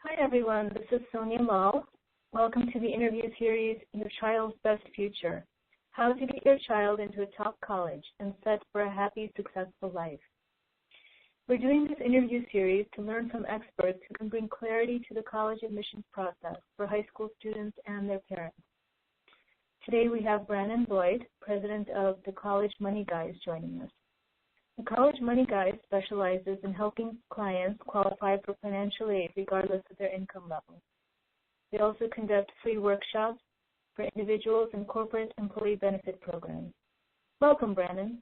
Hi everyone, this is Sonia Lal. Welcome to the interview series, Your Child's Best Future, How to Get Your Child into a Top College and Set for a Happy, Successful Life. We're doing this interview series to learn from experts who can bring clarity to the college admissions process for high school students and their parents. Today we have Brannon Boyd, president of the College Money Guys, joining us. The College Money Guide specializes in helping clients qualify for financial aid regardless of their income level. They also conduct free workshops for individuals and corporate employee benefit programs. Welcome, Brannon.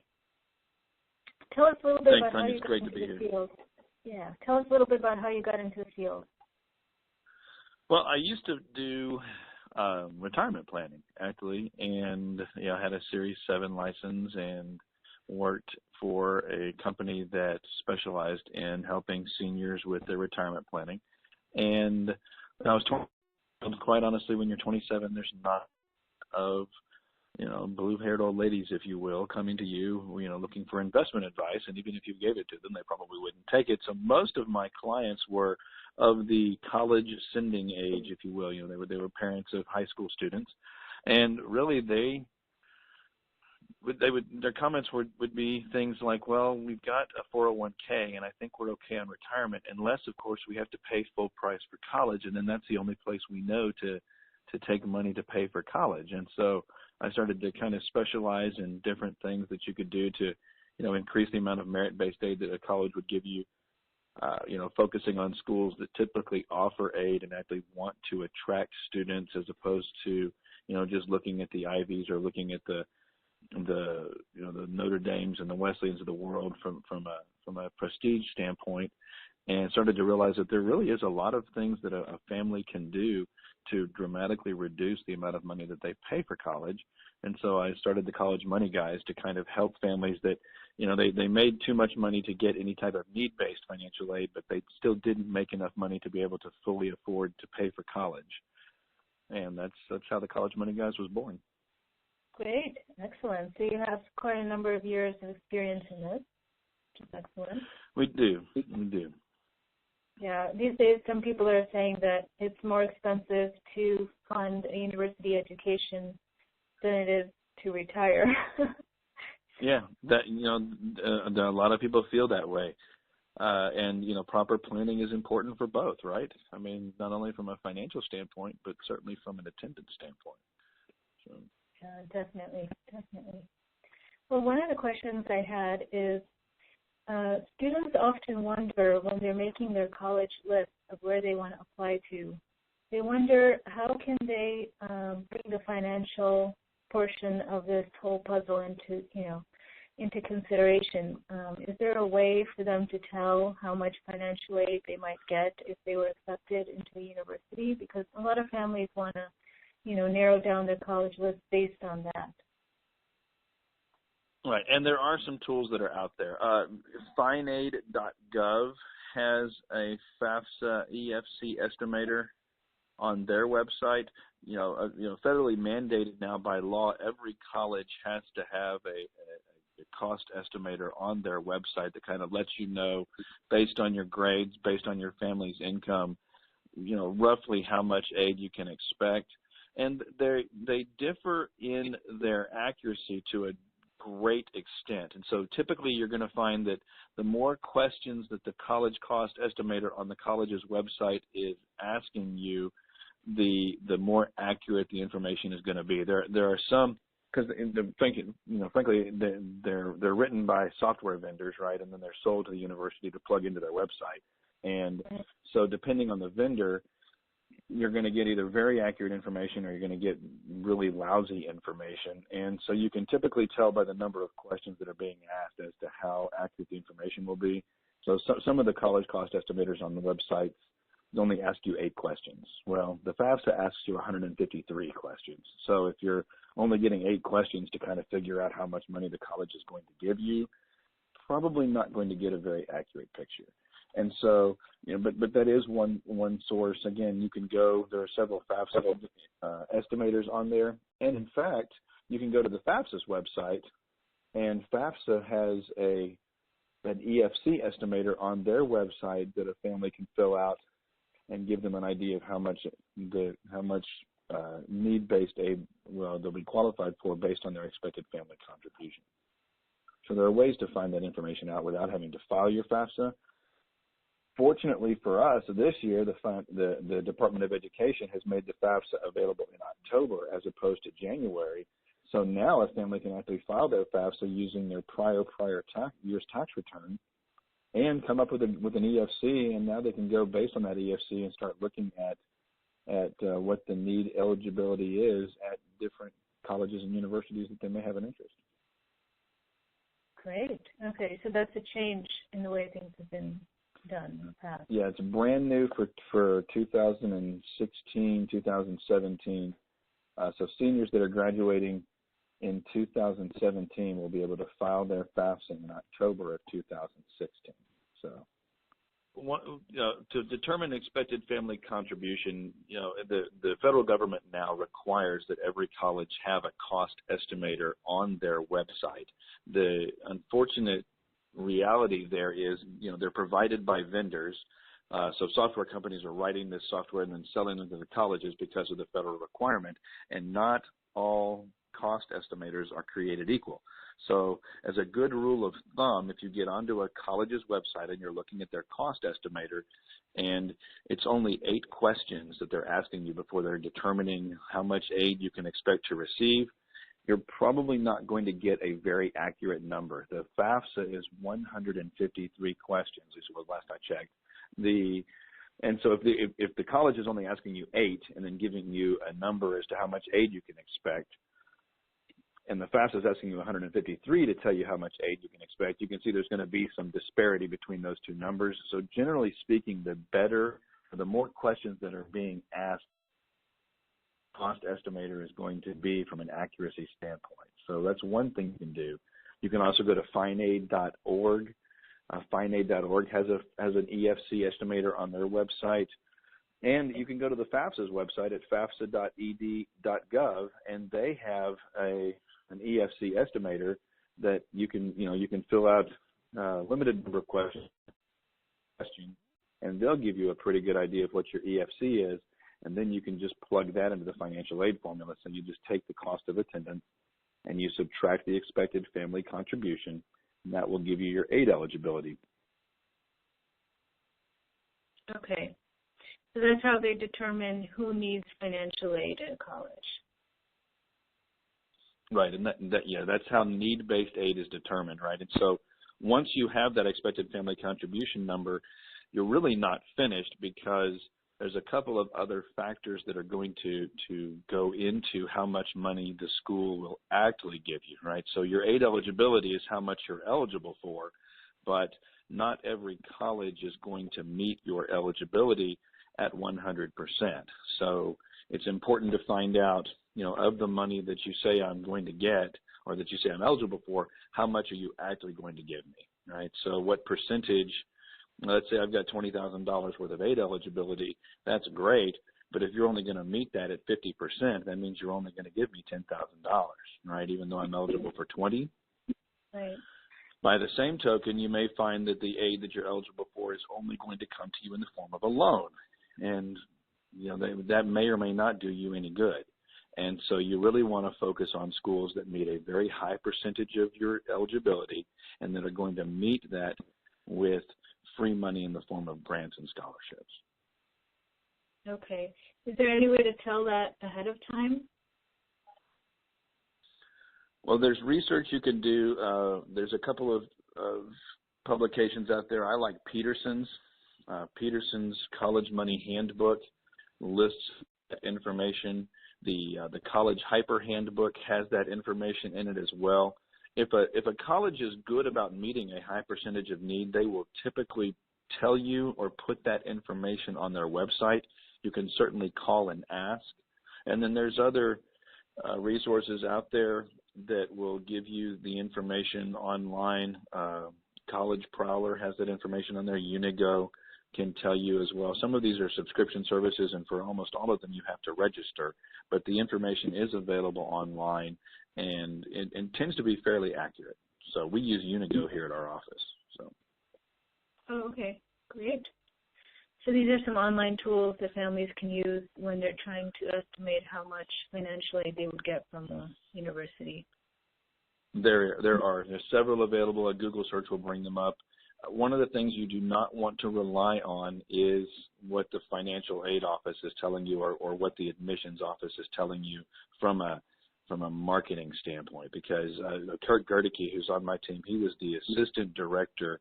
Tell us a little bit about how you got into the field. Yeah, tell us a little bit about how you got into the field. Well, I used to do retirement planning, actually, and I had a Series 7 license and worked for a company that specialized in helping seniors with their retirement planning. And when I was 20, quite honestly, when you're 27, there's not of blue-haired old ladies, if you will, coming to you, looking for investment advice. And even if you gave it to them, they probably wouldn't take it. So most of my clients were of the college sending age, if you will. They were parents of high school students, and really their comments would be things like, well, we've got a 401k and I think we're okay on retirement, unless, of course, we have to pay full price for college, and then that's the only place we know to take money to pay for college. And so I started to kind of specialize in different things that you could do to, increase the amount of merit-based aid that a college would give you, focusing on schools that typically offer aid and actually want to attract students, as opposed to, just looking at the Ivies or looking at the Notre Dames and the Wesleyans of the world from a prestige standpoint, and started to realize that there really is a lot of things that a family can do to dramatically reduce the amount of money that they pay for college. And so I started the College Money Guys to kind of help families that, they made too much money to get any type of need-based financial aid, but they still didn't make enough money to be able to fully afford to pay for college. And that's how the College Money Guys was born. Great, excellent. So you have quite a number of years of experience in this, which is excellent. We do. Yeah, these days some people are saying that it's more expensive to fund a university education than it is to retire. Yeah, that a lot of people feel that way, and proper planning is important for both, right? I mean, not only from a financial standpoint, but certainly from an attendance standpoint. So. Definitely. Well, one of the questions I had is students often wonder when they're making their college list of where they want to apply to, they wonder how can they bring the financial portion of this whole puzzle into consideration. Is there a way for them to tell how much financial aid they might get if they were accepted into a university? Because a lot of families want to narrow down their college list based on that. Right, and there are some tools that are out there. Finaid.gov has a FAFSA EFC estimator on their website. Federally mandated now by law, every college has to have a cost estimator on their website that kind of lets you know, based on your grades, based on your family's income, roughly how much aid you can expect. And they differ in their accuracy to a great extent. And so typically you're going to find that the more questions that the college cost estimator on the college's website is asking you, the more accurate the information is going to be. There are some, because frankly, they're written by software vendors, right, and then they're sold to the university to plug into their website. And so depending on the vendor, you're going to get either very accurate information or you're going to get really lousy information. And so you can typically tell by the number of questions that are being asked as to how accurate the information will be. So some of the college cost estimators on the websites only ask you 8 questions. Well, the FAFSA asks you 153 questions. So if you're only getting 8 questions to kind of figure out how much money the college is going to give you, probably not going to get a very accurate picture. And so, but that is one source. Again, you can go, there are several FAFSA estimators on there. And in fact, you can go to the FAFSA's website, and FAFSA has an EFC estimator on their website that a family can fill out and give them an idea of how much need-based aid they'll be qualified for based on their expected family contribution. So there are ways to find that information out without having to file your FAFSA. Fortunately for us, this year the Department of Education has made the FAFSA available in October as opposed to January. So now a family can actually file their FAFSA using their prior year's tax return and come up with an EFC, and now they can go based on that EFC and start looking at what the need eligibility is at different colleges and universities that they may have an interest. Great. Okay, so that's a change in the way things have been done in the past. Yeah, it's brand new for 2016, 2017. So seniors that are graduating in 2017 will be able to file their FAFSA in October of 2016. So, to determine expected family contribution, the federal government now requires that every college have a cost estimator on their website. The unfortunate reality there is, they're provided by vendors. So software companies are writing this software and then selling them to the colleges because of the federal requirement, and not all cost estimators are created equal. So as a good rule of thumb, if you get onto a college's website and you're looking at their cost estimator, and it's only 8 questions that they're asking you before they're determining how much aid you can expect to receive, you're probably not going to get a very accurate number. The FAFSA is 153 questions, this was last I checked. And so if the college is only asking you 8 and then giving you a number as to how much aid you can expect, and the FAFSA is asking you 153 to tell you how much aid you can expect, you can see there's going to be some disparity between those two numbers. So generally speaking, the more questions that are being asked, cost estimator is going to be from an accuracy standpoint. So that's one thing you can do. You can also go to finaid.org. Finaid.org has an EFC estimator on their website. And you can go to the FAFSA's website at fafsa.ed.gov, and they have an EFC estimator that you can fill out a limited number of questions, and they'll give you a pretty good idea of what your EFC is, and then you can just plug that into the financial aid formula. So you just take the cost of attendance and you subtract the expected family contribution, and that will give you your aid eligibility. Okay. So that's how they determine who needs financial aid at college. Right, and that's how need-based aid is determined, right? And so once you have that expected family contribution number, you're really not finished, because there's a couple of other factors that are going to go into how much money the school will actually give you, right? So your aid eligibility is how much you're eligible for, but not every college is going to meet your eligibility at 100%. So it's important to find out, of the money that you say I'm going to get, or that you say I'm eligible for, how much are you actually going to give me, right? So what percentage, let's say I've got $20,000 worth of aid eligibility, that's great, but if you're only going to meet that at 50%, that means you're only going to give me $10,000, right, even though I'm eligible for 20. Right. By the same token, you may find that the aid that you're eligible for is only going to come to you in the form of a loan, and that may or may not do you any good. And so you really want to focus on schools that meet a very high percentage of your eligibility and that are going to meet that with free money in the form of grants and scholarships. Okay. Is there any way to tell that ahead of time? Well, there's research you can do. There's a couple of publications out there. I like Peterson's. Peterson's College Money Handbook lists information. The College Hyper Handbook has that information in it as well. If a college is good about meeting a high percentage of need, they will typically tell you or put that information on their website. You can certainly call and ask. And then there's other resources out there that will give you the information online. College Prowler has that information on there. Unigo can tell you as well. Some of these are subscription services, and for almost all of them you have to register, but the information is available online, and it tends to be fairly accurate. So we use Unigo here at our office. So. Oh, okay. Great. So these are some online tools that families can use when they're trying to estimate how much financial aid they would get from the university. There are. There's several available. A Google search will bring them up. One of the things you do not want to rely on is what the financial aid office is telling you, or what the admissions office is telling you from a marketing standpoint. Because Kurt Gerdicke, who's on my team, he was the assistant director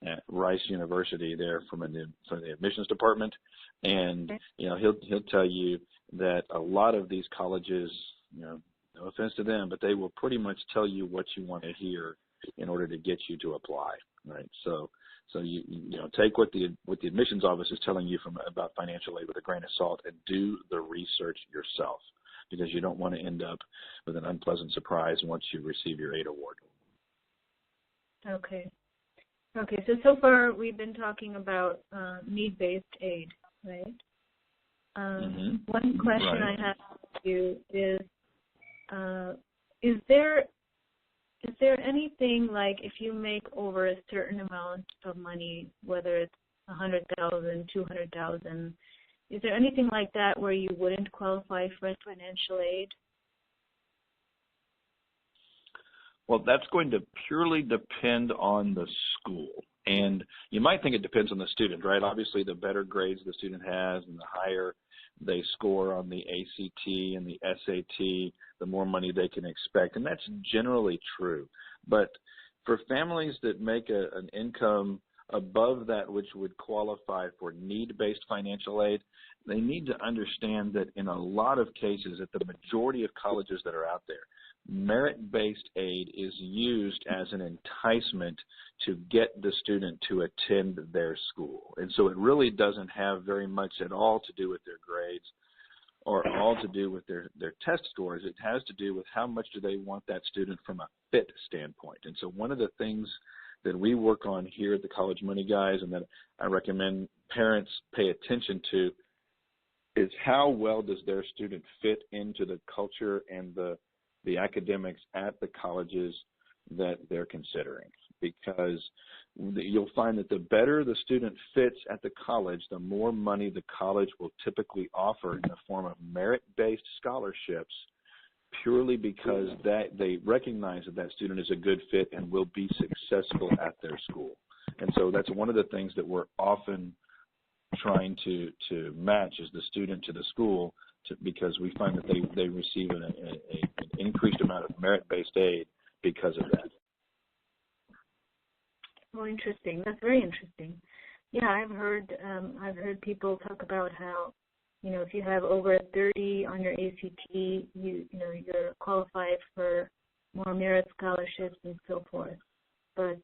at Rice University there from the admissions department, and he'll tell you that a lot of these colleges, no offense to them, but they will pretty much tell you what you want to hear in order to get you to apply, right? So you take what the admissions office is telling you about financial aid with a grain of salt, and do the research yourself, because you don't want to end up with an unpleasant surprise once you receive your aid award. Okay, so far we've been talking about need-based aid, right? One question I have for you is there anything, like, if you make over a certain amount of money, whether it's $100,000, $200,000, is there anything like that where you wouldn't qualify for financial aid? Well, that's going to purely depend on the school. And you might think it depends on the student, right? Obviously, the better grades the student has and the higher they score on the ACT and the SAT, the more money they can expect. And that's generally true. But for families that make an income above that which would qualify for need-based financial aid, they need to understand that in a lot of cases, at the majority of colleges that are out there, merit-based aid is used as an enticement to get the student to attend their school. And so it really doesn't have very much at all to do with their grades or all to do with their test scores. It has to do with how much do they want that student from a fit standpoint. And so one of the things that we work on here at the College Money Guys, and that I recommend parents pay attention to, is how well does their student fit into the culture and the academics at the colleges that they're considering. Because you'll find that the better the student fits at the college, the more money the college will typically offer in the form of merit-based scholarships, purely because they recognize that student is a good fit and will be successful at their school. And so that's one of the things that we're often trying to match, is the student to the school, because we find that they receive an increased amount of merit-based aid because of that. Well, interesting. That's very interesting. Yeah, I've heard people talk about how, if you have over 30 on your ACT, you're qualified for more merit scholarships and so forth. But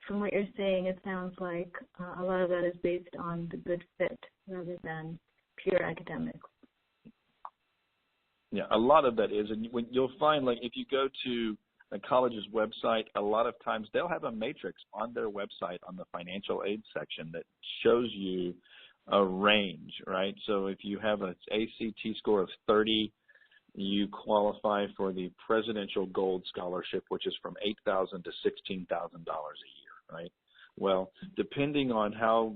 from what you're saying, it sounds like a lot of that is based on the good fit rather than pure academics. Yeah, a lot of that is, and you'll find, like, if you go to a college's website, a lot of times they'll have a matrix on their website on the financial aid section that shows you a range, right? So if you have an ACT score of 30, you qualify for the Presidential Gold Scholarship, which is from $8,000 to $16,000 a year, right? Well, depending on how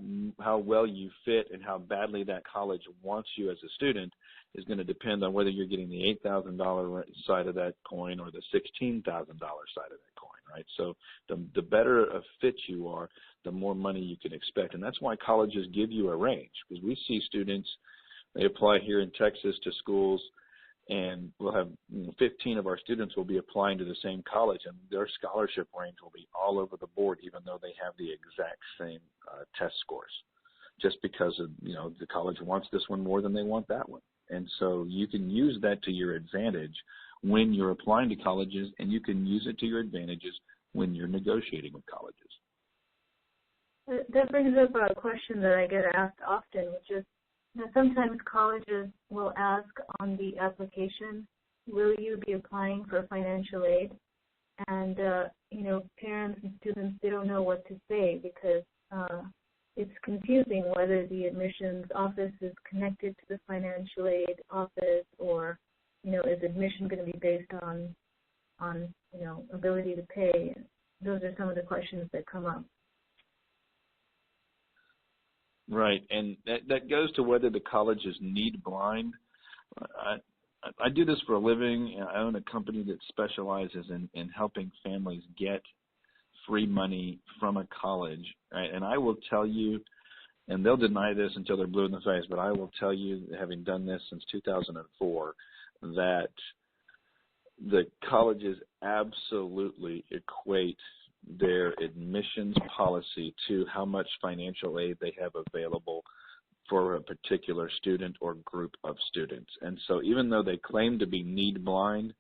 well you fit and how badly that college wants you as a student is going to depend on whether you're getting the $8,000 side of that coin or the $16,000 side of that coin, right? So the better a fit you are, the more money you can expect. And that's why colleges give you a range, because we see students, they apply here in Texas to schools, and we'll have 15 of our students will be applying to the same college, and their scholarship range will be all over the board, even though they have the exact same test scores, just because of, the college wants this one more than they want that one. And so you can use that to your advantage when you're applying to colleges, and you can use it to your advantages when you're negotiating with colleges. That brings up a question that I get asked often, which is, sometimes colleges will ask on the application, will you be applying for financial aid? And, parents and students, they don't know what to say, because it's confusing whether the admissions office is connected to the financial aid office, or, is admission going to be based on ability to pay? Those are some of the questions that come up. Right, and that goes to whether the college is need blind. I do this for a living, and I own a company that specializes in helping families get free money from a college, right? And I will tell you, and they'll deny this until they're blue in the face, but I will tell you, having done this since 2004, that the colleges absolutely equate their admissions policy to how much financial aid they have available for a particular student or group of students. And so even though they claim to be need blind,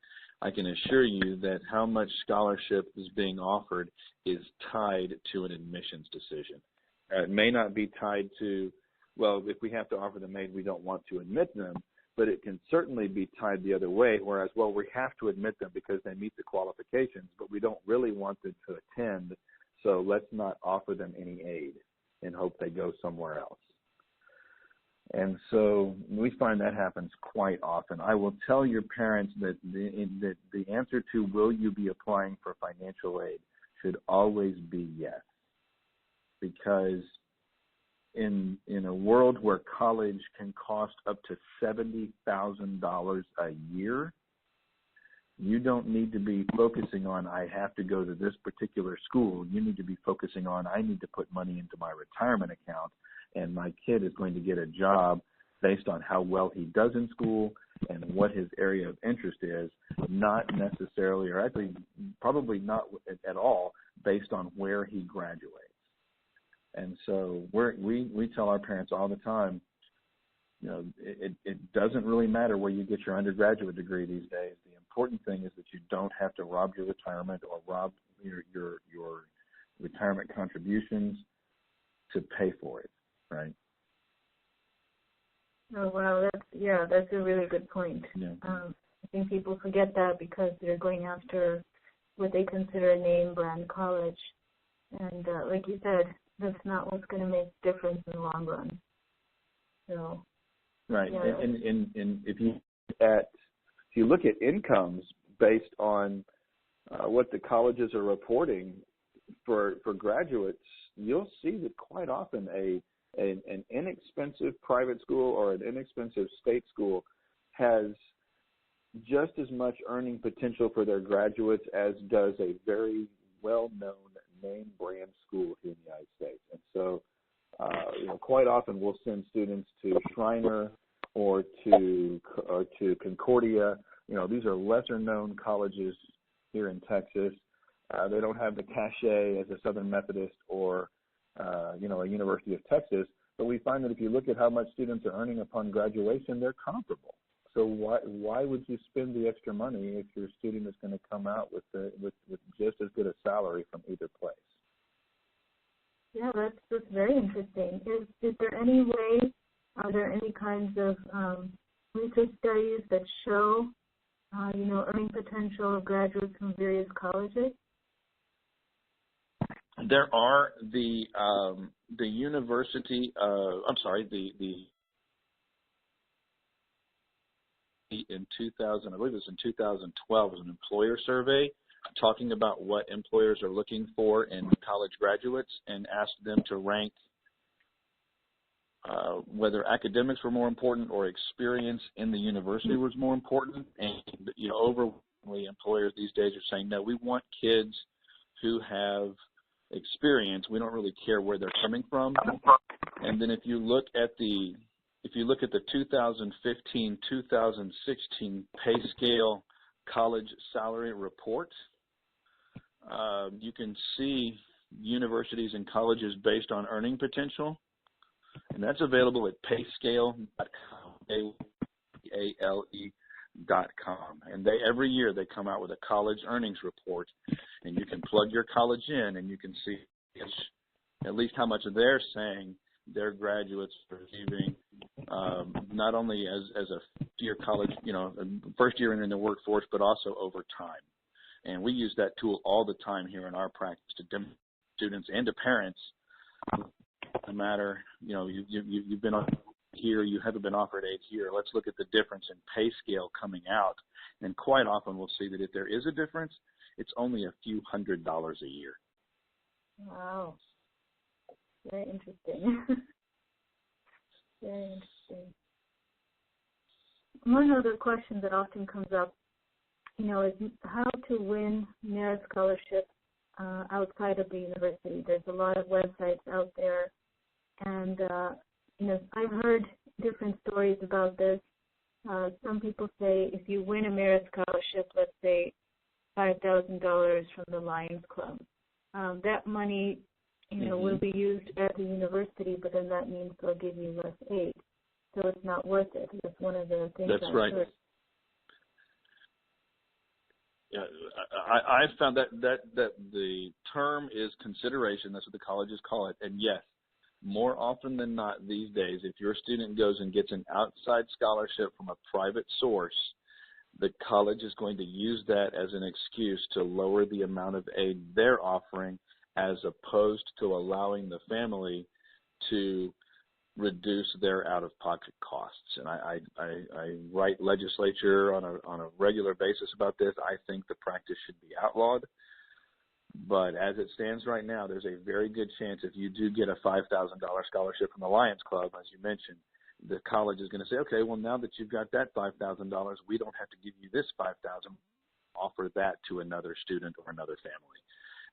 I can assure you that how much scholarship is being offered is tied to an admissions decision. It may not be tied to, well, if we have to offer them aid, we don't want to admit them, but it can certainly be tied the other way, whereas, well, we have to admit them because they meet the qualifications, but we don't really want them to attend, so let's not offer them any aid and hope they go somewhere else. And so we find that happens quite often. I will tell your parents that the answer to will you be applying for financial aid should always be yes, because in a world where college can cost up to $70,000 a year, you don't need to be focusing on, I have to go to this particular school. You need to be focusing on, I need to put money into my retirement account, and my kid is going to get a job based on how well he does in school and what his area of interest is, not necessarily, or actually probably not at all, based on where he graduates. And so we tell our parents all the time, you know, it doesn't really matter where you get your undergraduate degree these days. The important thing is that you don't have to rob your retirement or rob your retirement contributions to pay for it, right? Oh, wow, that's a really good point. Yeah. I think people forget that because they're going after what they consider a name brand college. And like you said, that's not what's going to make a difference in the long run. So, right. Yeah. And if you look at incomes based on what the colleges are reporting for graduates, you'll see that quite often an inexpensive private school or an inexpensive state school has just as much earning potential for their graduates as does a very well-known name brand school here in the United States. And so, quite often we'll send students to Schreiner or to Concordia. These are lesser-known colleges here in Texas. They don't have the cachet as a Southern Methodist or a University of Texas, but we find that if you look at how much students are earning upon graduation, they're comparable. So why would you spend the extra money if your student is going to come out with just as good a salary from either place? Yeah, that's very interesting. Is there any way, are there any kinds of research studies that show, earning potential of graduates from various colleges? There are the university. In 2000, I believe it was in 2012, was an employer survey talking about what employers are looking for in college graduates, and asked them to rank whether academics were more important or experience in the university was more important. And overwhelmingly, employers these days are saying, no, we want kids who have experience. We don't really care where they're coming from. And then if you look at the 2015-2016 pay scale college salary report, you can see universities and colleges based on earning potential, and that's available at payscale.com, AALE.com. And every year they come out with a college earnings report, and you can plug your college in, and you can see at least how much they're saying their graduates are receiving, not only as a first-year college, first year in the workforce, but also over time. And we use that tool all the time here in our practice to demonstrate to students and to parents, no matter, you've been on here, you haven't been offered aid here. Let's look at the difference in pay scale coming out. And quite often we'll see that if there is a difference, it's only a few $100s a year. Wow. Very interesting. Very interesting. One other question that often comes up, is how to win merit scholarships outside of the university. There's a lot of websites out there, and I've heard different stories about this. Some people say if you win a merit scholarship, let's say $5,000 from the Lions Club, that money, will be used at the university, but then that means they'll give you less aid. So it's not worth it. That's one of the things. That's right. Heard. Yeah, I found that the term is consideration. That's what the colleges call it. And yes, more often than not these days, if your student goes and gets an outside scholarship from a private source, the college is going to use that as an excuse to lower the amount of aid they're offering, as opposed to allowing the family to reduce their out-of-pocket costs. And I write legislature on a regular basis about this. I think the practice should be outlawed. But as it stands right now, there's a very good chance if you do get a $5,000 scholarship from the Lions Club, as you mentioned, the college is going to say, okay, well, now that you've got that $5,000, we don't have to give you this $5,000. Offer that to another student or another family.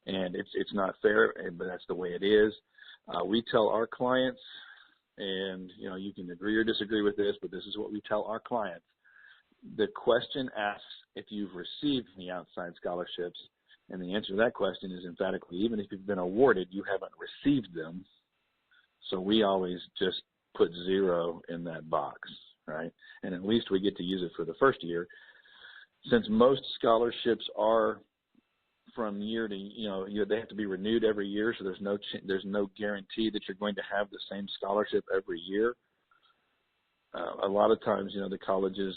And it's not fair, but that's the way it is. We tell our clients, and you can agree or disagree with this, but this is what we tell our clients. The question asks if you've received any outside scholarships, and the answer to that question is emphatically, even if you've been awarded, you haven't received them. So we always just put 0 in that box, right? And at least we get to use it for the first year. Since most scholarships are from year to, they have to be renewed every year, so there's no guarantee that you're going to have the same scholarship every year. A lot of times, the colleges,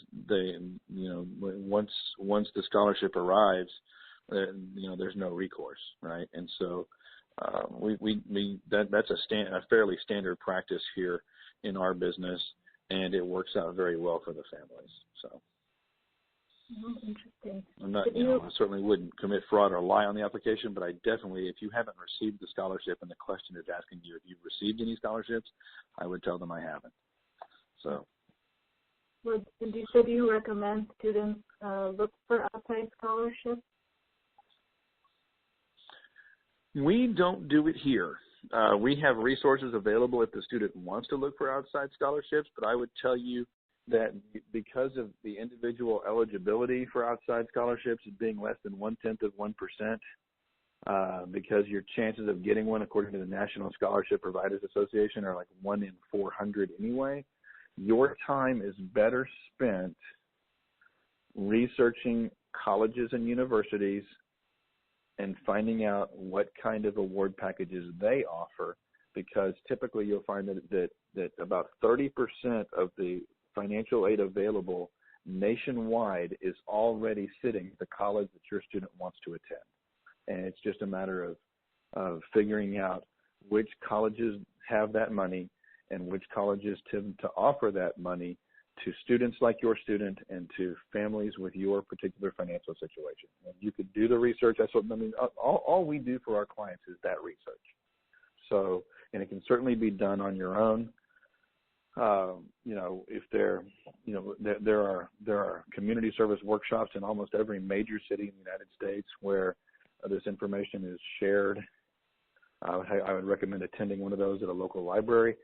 once the scholarship arrives, there's no recourse, right? And so that's a fairly standard practice here in our business, and it works out very well for the families. So. Oh, interesting. I certainly wouldn't commit fraud or lie on the application, but I definitely, if you haven't received the scholarship and the question is asking you if you've received any scholarships, I would tell them I haven't. So. Well, do you recommend students look for outside scholarships? We don't do it here. We have resources available if the student wants to look for outside scholarships, but I would tell you that because of the individual eligibility for outside scholarships being less than 0.1%, because your chances of getting one, according to the National Scholarship Providers Association, are like 1 in 400 anyway, your time is better spent researching colleges and universities and finding out what kind of award packages they offer, because typically you'll find that about 30% of the financial aid available nationwide is already sitting at the college that your student wants to attend. And it's just a matter of figuring out which colleges have that money and which colleges tend to offer that money to students like your student and to families with your particular financial situation. And you could do the research. That's what all we do for our clients is that research. So, and it can certainly be done on your own. If there are community service workshops in almost every major city in the United States where this information is shared. I would recommend attending one of those at a local library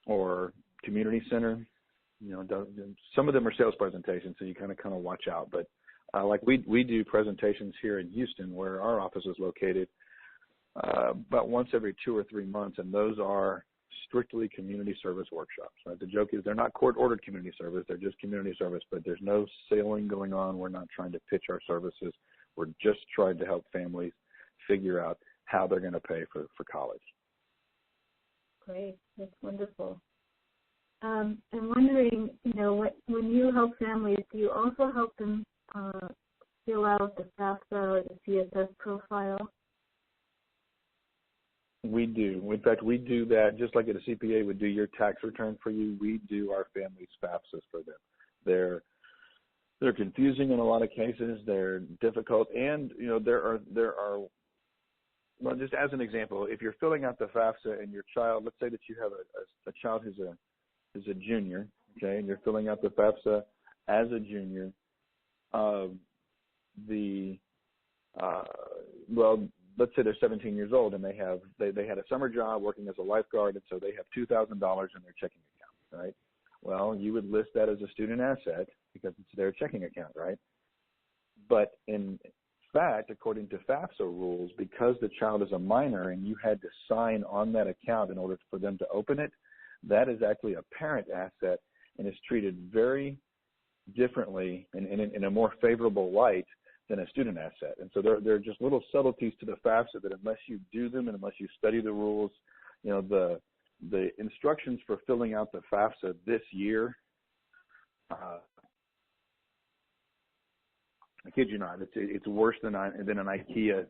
or community center. Some of them are sales presentations, so you kind of watch out. But like we do presentations here in Houston, where our office is located, about once every 2 or 3 months, and those are strictly community service workshops. Right? The joke is they're not court-ordered community service; they're just community service. But there's no selling going on. We're not trying to pitch our services. We're just trying to help families figure out how they're going to pay for college. Great, that's wonderful. I'm wondering, when you help families, do you also help them fill out the FAFSA or the CSS profile? We do. In fact, we do that just like a CPA would do your tax return for you. We do our family's FAFSAs for them. They're confusing in a lot of cases. They're difficult, and there are. Well, just as an example, if you're filling out the FAFSA and your child, let's say that you have a child who's is a junior, okay, and you're filling out the FAFSA as a junior, well, let's say they're 17 years old and they had a summer job working as a lifeguard, and so they have $2,000 in their checking account, right? Well, you would list that as a student asset because it's their checking account, right? But in fact, according to FAFSA rules, because the child is a minor and you had to sign on that account in order for them to open it, that is actually a parent asset and is treated very differently and in a more favorable light than a student asset. And so there are just little subtleties to the FAFSA that unless you do them and unless you study the rules, the instructions for filling out the FAFSA this year, I kid you not, it's worse than an IKEA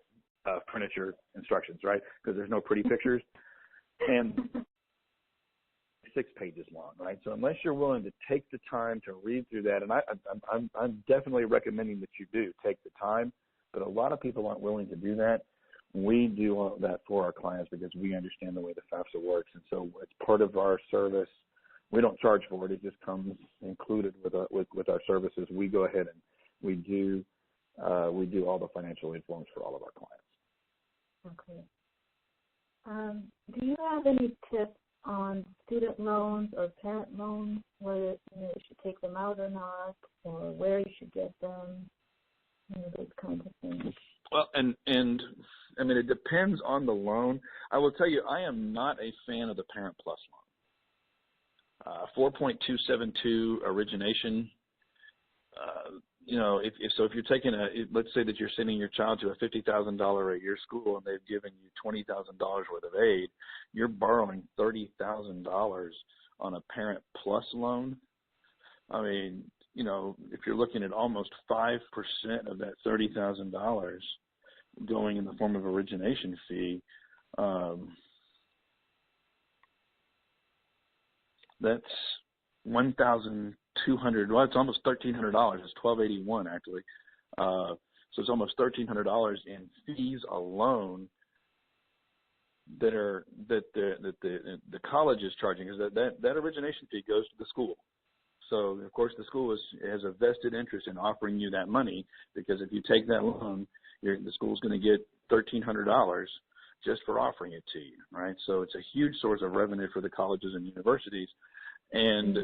furniture instructions, right? Because there's no pretty pictures. And 6 pages long, right? So unless you're willing to take the time to read through that, and I'm definitely recommending that you do take the time, but a lot of people aren't willing to do that. We do all of that for our clients because we understand the way the FAFSA works, and so it's part of our service. We don't charge for it; it just comes included with our services. We go ahead and we do all the financial aid forms for all of our clients. Okay. Do you have any tips on student loans or parent loans, whether you should take them out or not, or where you should get them, those kinds of things? Well, and I mean, it depends on the loan. I will tell you, I am not a fan of the Parent Plus loan. 4.272 origination. If you're taking let's say that you're sending your child to a $50,000 a year school and they've given you $20,000 worth of aid, you're borrowing $30,000 on a Parent Plus loan. I mean, if you're looking at almost 5% of that $30,000 going in the form of origination fee, that's $1,200. Well, it's almost $1,300. It's $1,281 actually. So it's almost $1,300 in fees alone that the college is charging. Is that origination fee goes to the school. So of course the school has a vested interest in offering you that money, because if you take that loan, the school's going to get $1,300 just for offering it to you, right? So it's a huge source of revenue for the colleges and universities. And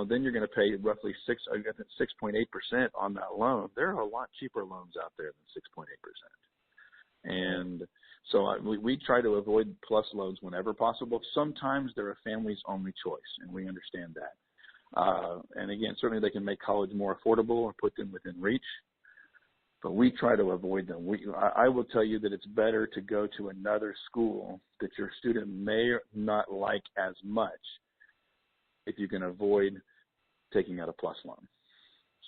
then you're going to pay roughly 6.8% on that loan. There are a lot cheaper loans out there than 6.8%. And so we try to avoid plus loans whenever possible. Sometimes they're a family's only choice, and we understand that. And again, certainly they can make college more affordable or put them within reach, but we try to avoid them. I will tell you that it's better to go to another school that your student may not like as much if you can avoid taking out a plus loan.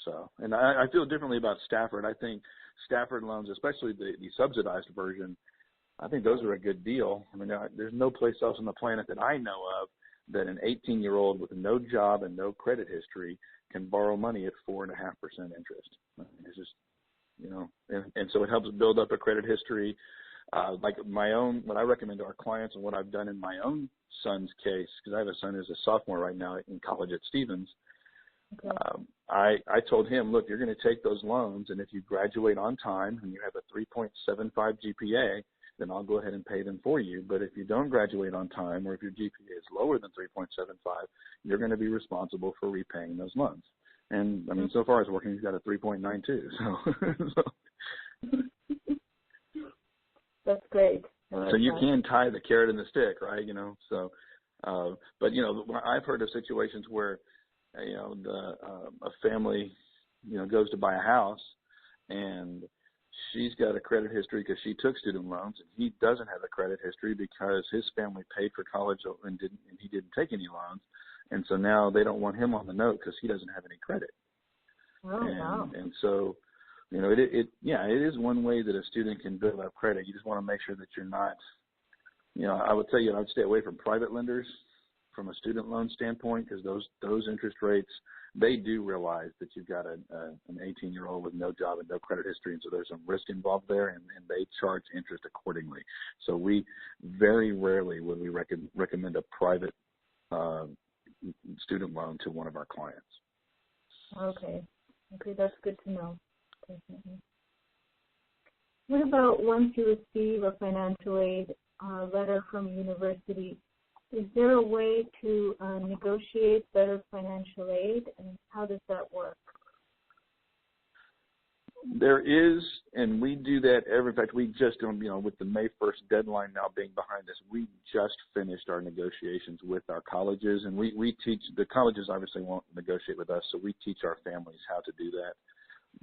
So, and I feel differently about Stafford. I think Stafford loans, especially the subsidized version, I think those are a good deal. I mean, there's no place else on the planet that I know of that an 18-year-old with no job and no credit history can borrow money at 4.5% interest. I mean, it's just, and so it helps build up a credit history. Like what I recommend to our clients and what I've done in my own son's case, because I have a son who's a sophomore right now in college at Stevens. Okay. I told him, look, you're going to take those loans, and if you graduate on time and you have a 3.75 GPA, then I'll go ahead and pay them for you. But if you don't graduate on time, or if your GPA is lower than 3.75, you're going to be responsible for repaying those loans. And I mean, so far it's working. He's got a 3.92. So that's great. So you can tie the carrot and the stick, right? So, but I've heard of situations where, a family, goes to buy a house, and she's got a credit history because she took student loans, and he doesn't have a credit history because his family paid for college and he didn't take any loans, and so now they don't want him on the note because he doesn't have any credit. Oh, wow. And so, it is one way that a student can build up credit. You just want to make sure that you're not, I would tell you I would stay away from private lenders from a student loan standpoint, because those interest rates, they do realize that you've got an 18-year-old with no job and no credit history, and so there's some risk involved there, and they charge interest accordingly. So we very rarely would we recommend a private student loan to one of our clients. Okay, that's good to know. Definitely. What about once you receive a financial aid letter from a university? Is there a way to negotiate better financial aid, and how does that work? There is, and we do that in fact, we just, with the May 1st deadline now being behind us, we just finished our negotiations with our colleges, and we teach, the colleges obviously won't negotiate with us, so we teach our families how to do that.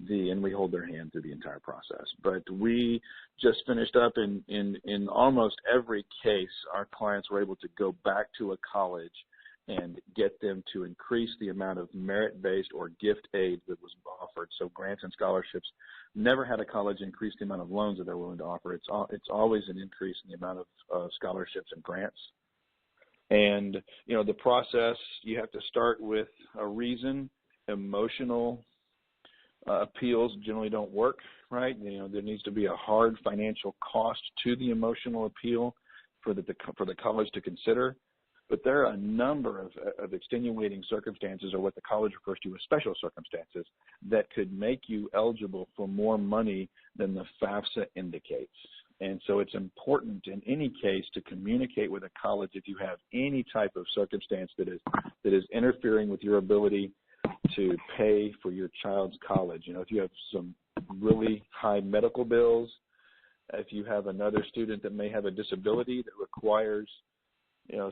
And we hold their hand through the entire process. But we just finished up in almost every case, our clients were able to go back to a college and get them to increase the amount of merit-based or gift aid that was offered. So grants and scholarships. Never had a college increase the amount of loans that they're willing to offer. It's always an increase in the amount of scholarships and grants. And, the process, you have to start with a reason. Emotional appeals generally don't work, right? There needs to be a hard financial cost to the emotional appeal for the college to consider. But there are a number of extenuating circumstances, or what the college refers to as special circumstances, that could make you eligible for more money than the FAFSA indicates. And so it's important in any case to communicate with a college if you have any type of circumstance that is interfering with your ability to pay for your child's college. If you have some really high medical bills, if you have another student that may have a disability that requires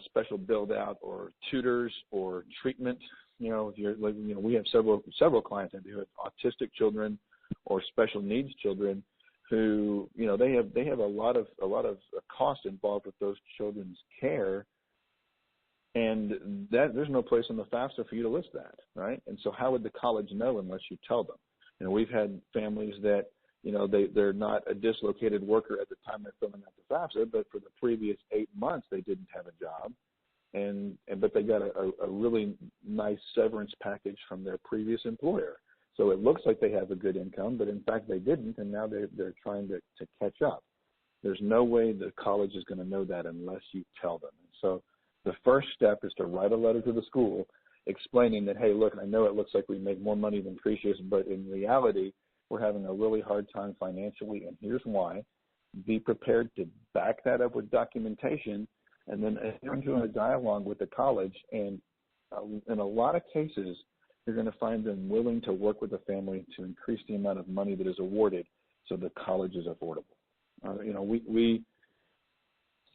special build out or tutors or treatment. We have several clients who have autistic children or special needs children who, they have a lot of cost involved with those children's care, and that there's no place in the FAFSA for you to list that, right? And so how would the college know unless you tell them? We've had families that they're not a dislocated worker at the time they're filling out the FAFSA, but for the previous 8 months they didn't have a job, but they got a really nice severance package from their previous employer. So it looks like they have a good income, but in fact they didn't, and now they're trying to catch up. There's no way the college is going to know that unless you tell them. And so the first step is to write a letter to the school explaining that, hey, look, I know it looks like we make more money than previous, but in reality, we're having a really hard time financially, and here's why. Be prepared to back that up with documentation, and then enter into a dialogue with the college. And in a lot of cases, you're going to find them willing to work with the family to increase the amount of money that is awarded so the college is affordable.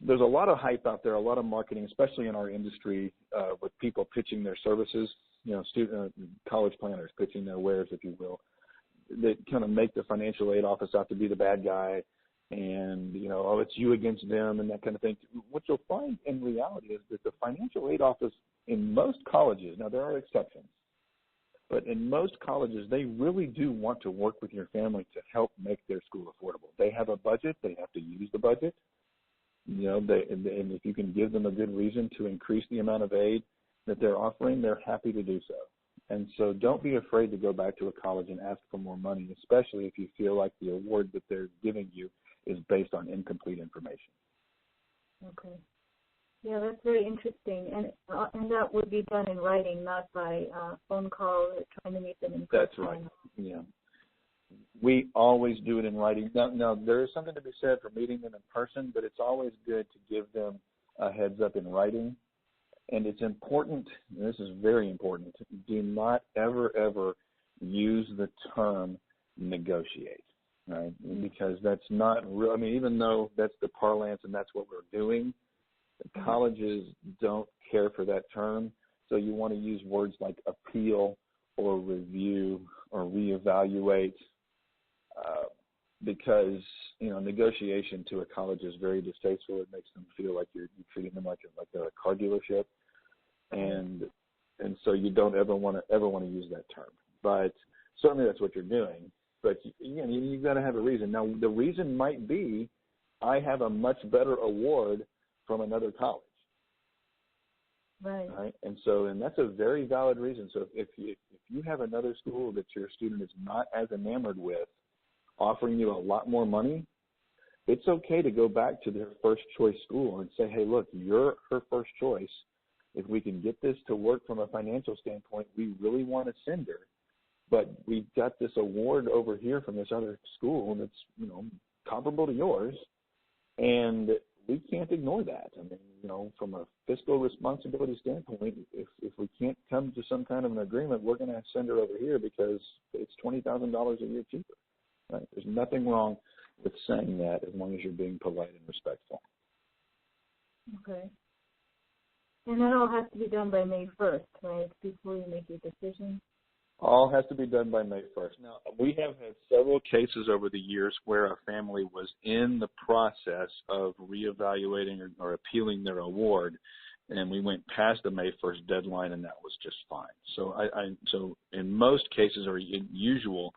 There's a lot of hype out there, a lot of marketing, especially in our industry, with people pitching their services, college planners pitching their wares, if you will, that kind of make the financial aid office out to be the bad guy, and it's you against them and that kind of thing. What you'll find in reality is that the financial aid office in most colleges, now there are exceptions, but in most colleges they really do want to work with your family to help make their school affordable. They have a budget, they have to use the budget. And if you can give them a good reason to increase the amount of aid that they're offering, they're happy to do so. And so don't be afraid to go back to a college and ask for more money, especially if you feel like the award that they're giving you is based on incomplete information. Okay. Yeah, that's very interesting. And that would be done in writing, not by phone call or trying to meet them in person. That's right. Yeah. We always do it in writing. Now, there is something to be said for meeting them in person, but it's always good to give them a heads up in writing. And it's important, and this is very important, do not ever use the term negotiate, right? Because that's not real. I mean, even though that's the parlance and that's what we're doing, the colleges don't care for that term. So you want to use words like appeal or review or reevaluate, because negotiation to a college is very distasteful. It makes them feel like you're treating them like a car dealership, and so you don't ever want to use that term. But certainly that's what you're doing. But you've got to have a reason. Now the reason might be I have a much better award from another college. Right. And that's a very valid reason. So if you have another school that your student is not as enamored with, offering you a lot more money, it's okay to go back to their first choice school and say, hey, look, you're her first choice. if we can get this to work from a financial standpoint, we really want to send her. But we've got this award over here from this other school that's, you know, comparable to yours, and we can't ignore that. I mean, you know, from a fiscal responsibility standpoint, if we can't come to some kind of an agreement, we're going to send her over here because it's $20,000 a year cheaper. Right? There's nothing wrong with saying that as long as you're being polite and respectful. Okay. And that all has to be done by May 1st, right, before you make your decision? All has to be done by May 1st. Now, we have had several cases over the years where a family was in the process of reevaluating or appealing their award, and we went past the May 1st deadline, and that was just fine. So so in most cases, or in usual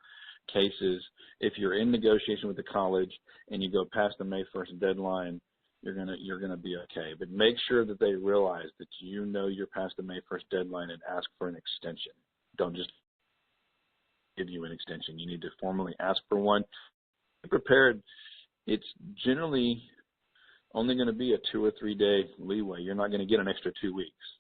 cases, if you're in negotiation with the college and you go past the May 1st deadline, you're gonna be okay. But make sure that they realize that you know you're past the May 1st deadline and ask for an extension. Don't just give you an extension. You need to formally ask for one. Be prepared. It's generally only going to be a 2 or 3 day leeway. You're not going to get an extra 2 weeks.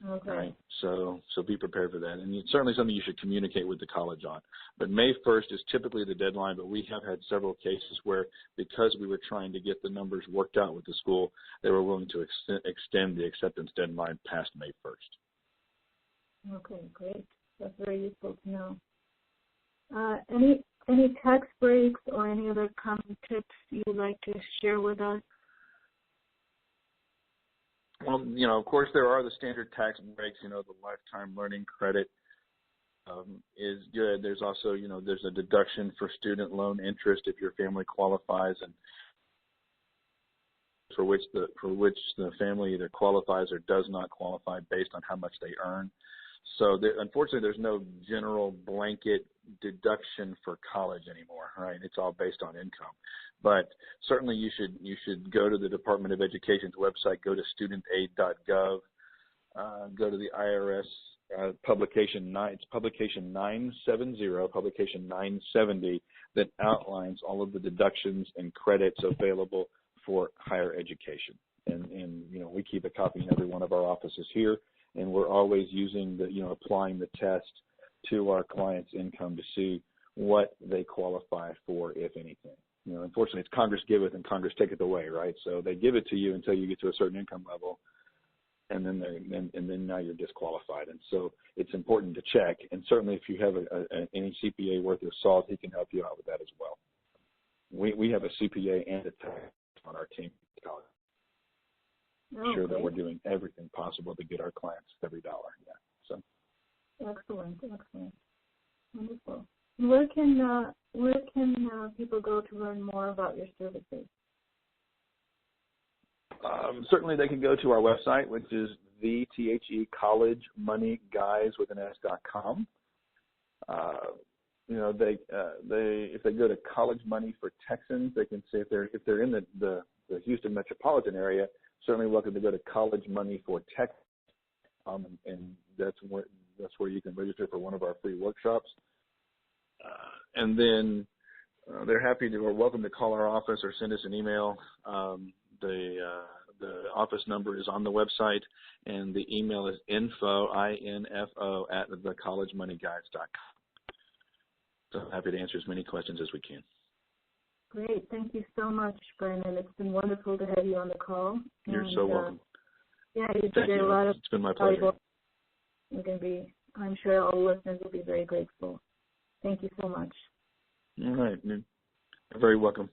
Okay. Right? So be prepared for that. And it's certainly something you should communicate with the college on. But May 1st is typically the deadline, but we have had several cases where, because we were trying to get the numbers worked out with the school, they were willing to extend the acceptance deadline past May 1st. Okay, great. That's very useful to know. Any tax breaks or any other common tips you would like to share with us? Well, you know, of course, there are the standard tax breaks. You know, the lifetime learning credit is good. There's also, you know, there's a deduction for student loan interest if your family qualifies, and for which the family either qualifies or does not qualify based on how much they earn. So unfortunately, there's no general blanket deduction for college anymore, right? It's all based on income. But certainly you should go to the Department of Education's website, go to studentaid.gov, go to the IRS publication 970, that outlines all of the deductions and credits available for higher education. And you know, we keep a copy in every one of our offices here, and we're always using applying the test to our clients' income to see what they qualify for, if anything. You know, unfortunately, it's Congress giveth and Congress taketh away, right? So they give it to you until you get to a certain income level, and then now you're disqualified. And so it's important to check. And certainly, if you have any CPA worth of salt, he can help you out with that as well. We have a CPA and a tax on our team. Sure that we're doing everything possible to get our clients every dollar. Yeah. So. Excellent. Wonderful. Where can people go to learn more about your services? Certainly, they can go to our website, which is collegemoneyguys.com. If they go to College Money for Texans, they can say if they're in the Houston metropolitan area, certainly welcome to go to College Money for Texans, and that's where you can register for one of our free workshops. And then they're happy to or welcome to call our office or send us an email. The office number is on the website, and the email is info at thecollegemoneyguides.com. So I'm happy to answer as many questions as we can. Great. Thank you so much, Brandon. It's been wonderful to have you on the call. You're so welcome. Yeah, you did a lot of. It's been my pleasure. I'm sure all the listeners will be very grateful. Thank you so much. All right. You're very welcome.